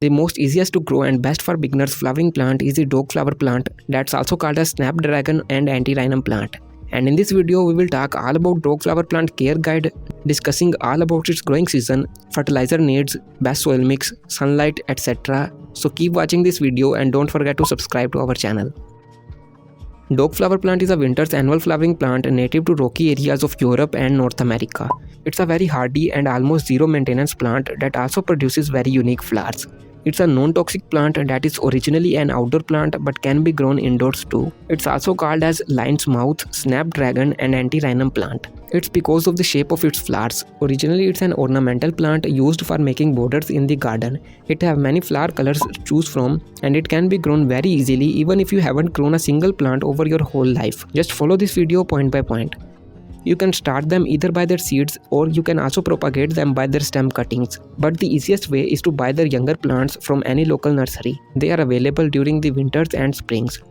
The most easiest to grow and best for beginners flowering plant is the dog flower plant, that's also called as snapdragon and antirrhinum plant. And in this video we will talk all about dog flower plant care guide, discussing all about its growing season, fertilizer needs, best soil mix, sunlight, etc. So keep watching this video and don't forget to subscribe to our channel. Dog flower plant is a winter's annual flowering plant native to rocky areas of Europe and North America. It's a very hardy and almost zero maintenance plant that also produces very unique flowers. It's a non-toxic plant that is originally an outdoor plant but can be grown indoors too. It's also called as lion's mouth, snapdragon and antirrhinum plant. It's because of the shape of its flowers. Originally it's an ornamental plant used for making borders in the garden. It have many flower colors to choose from and it can be grown very easily even if you haven't grown a single plant over your whole life. Just follow this video point by point. You can start them either by their seeds or you can also propagate them by their stem cuttings. But the easiest way is to buy their younger plants from any local nursery. They are available during the winters and springs.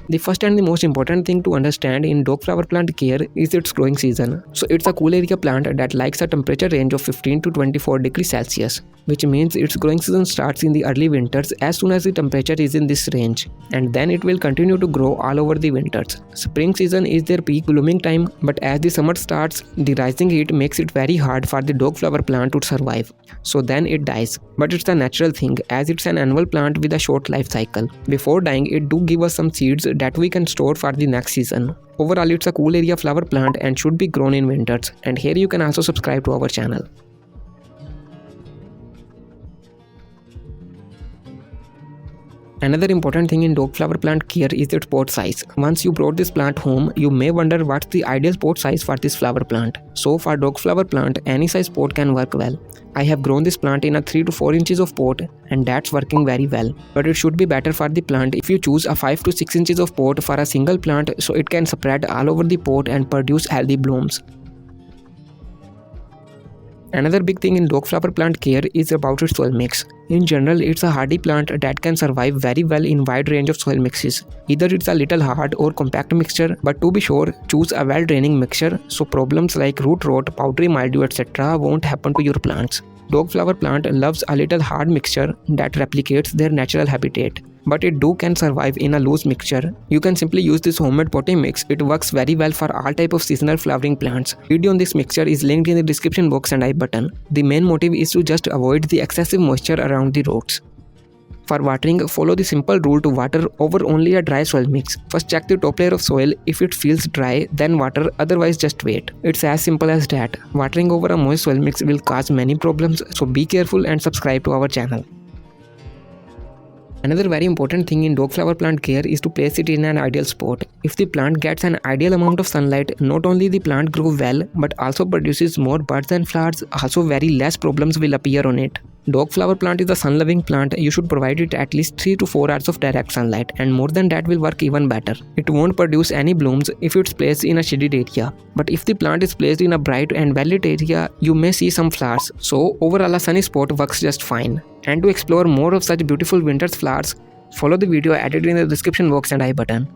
The first and the most important thing to understand in dog flower plant care is its growing season. So it's a cool area plant that likes a temperature range of 15 to 24 degrees Celsius, which means its growing season starts in the early winters as soon as the temperature is in this range, and then it will continue to grow all over the winters. Spring season is their peak blooming time, but as the summer starts, the rising heat makes it very hard for the dog flower plant to survive. So then it dies. But it's a natural thing as it's an annual plant with a short life cycle. Before dying, it do give us some seeds that we can store for the next season. Overall, it's a cool area flower plant and should be grown in winters. And here you can also subscribe to our channel. Another important thing in dog flower plant care is its pot size. Once you brought this plant home, you may wonder what's the ideal pot size for this flower plant. So for dog flower plant, any size pot can work well. I have grown this plant in a 3 to 4 inches of pot and that's working very well. But it should be better for the plant if you choose a 5 to 6 inches of pot for a single plant so it can spread all over the pot and produce healthy blooms. Another big thing in dog flower plant care is about its soil mix. In general, it's a hardy plant that can survive very well in wide range of soil mixes. Either it's a little hard or compact mixture, but to be sure, choose a well-draining mixture so problems like root rot, powdery mildew, etc. won't happen to your plants. Dog flower plant loves a little hard mixture that replicates their natural habitat, but it can survive in a loose mixture. You can simply use this homemade potting mix. It works very well for all type of seasonal flowering plants. Video on this mixture is linked in the description box and I button. The main motive is to just avoid the excessive moisture around the roots. For watering, follow the simple rule to water over only a dry soil mix. First check the top layer of soil. If it feels dry, then water, otherwise just wait. It's as simple as that. Watering over a moist soil mix will cause many problems, so be careful and subscribe to our channel. Another very important thing in dog flower plant care is to place it in an ideal spot. If the plant gets an ideal amount of sunlight, not only the plant grows well, but also produces more buds and flowers, also very less problems will appear on it. Dog flower plant is a sun-loving plant. You should provide it at least 3 to 4 hours of direct sunlight, and more than that will work even better. It won't produce any blooms if it's placed in a shaded area. But if the plant is placed in a bright and well-lit area, you may see some flowers. So overall a sunny spot works just fine. And to explore more of such beautiful winter's flowers, follow the video added in the description box and I button.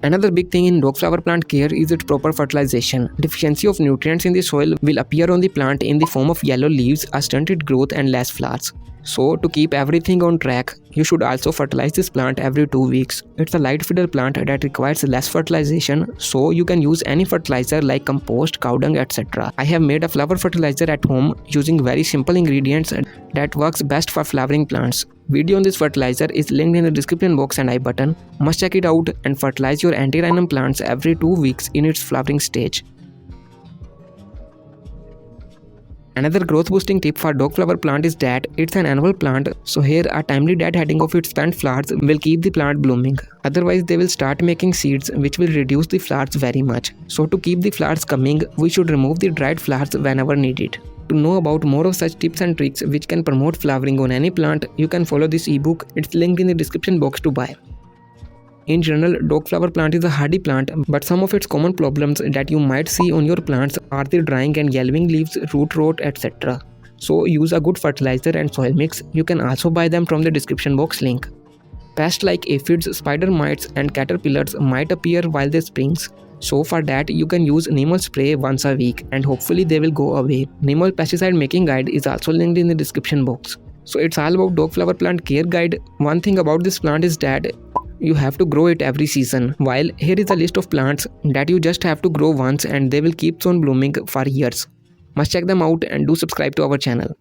Another big thing in dog flower plant care is its proper fertilization. Deficiency of nutrients in the soil will appear on the plant in the form of yellow leaves, a stunted growth and less flowers. So to keep everything on track, you should also fertilize this plant every 2 weeks. It's a light feeder plant that requires less fertilization, so you can use any fertilizer like compost, cow dung, etc. I have made a flower fertilizer at home using very simple ingredients that works best for flowering plants. Video on this fertilizer is linked in the description box and I button. Must check it out and fertilize your antirrhinum plants every 2 weeks in its flowering stage. Another growth boosting tip for dog flower plant is that it's an annual plant, so here a timely deadheading of its spent flowers will keep the plant blooming. Otherwise they will start making seeds which will reduce the flowers very much. So to keep the flowers coming, we should remove the dried flowers whenever needed. To know about more of such tips and tricks which can promote flowering on any plant, you can follow this ebook. It's linked in the description box to buy. In general, dogflower plant is a hardy plant, but some of its common problems that you might see on your plants are the drying and yellowing leaves, root rot, etc. So use a good fertilizer and soil mix. You can also buy them from the description box link. Pests like aphids, spider mites and caterpillars might appear while they springs. So for that you can use Neem spray once a week and hopefully they will go away. Neem pesticide making guide is also linked in the description box. So it's all about dogflower plant care guide. One thing about this plant is that you have to grow it every season, while here is a list of plants that you just have to grow once and they will keep on blooming for years. Must check them out and do subscribe to our channel.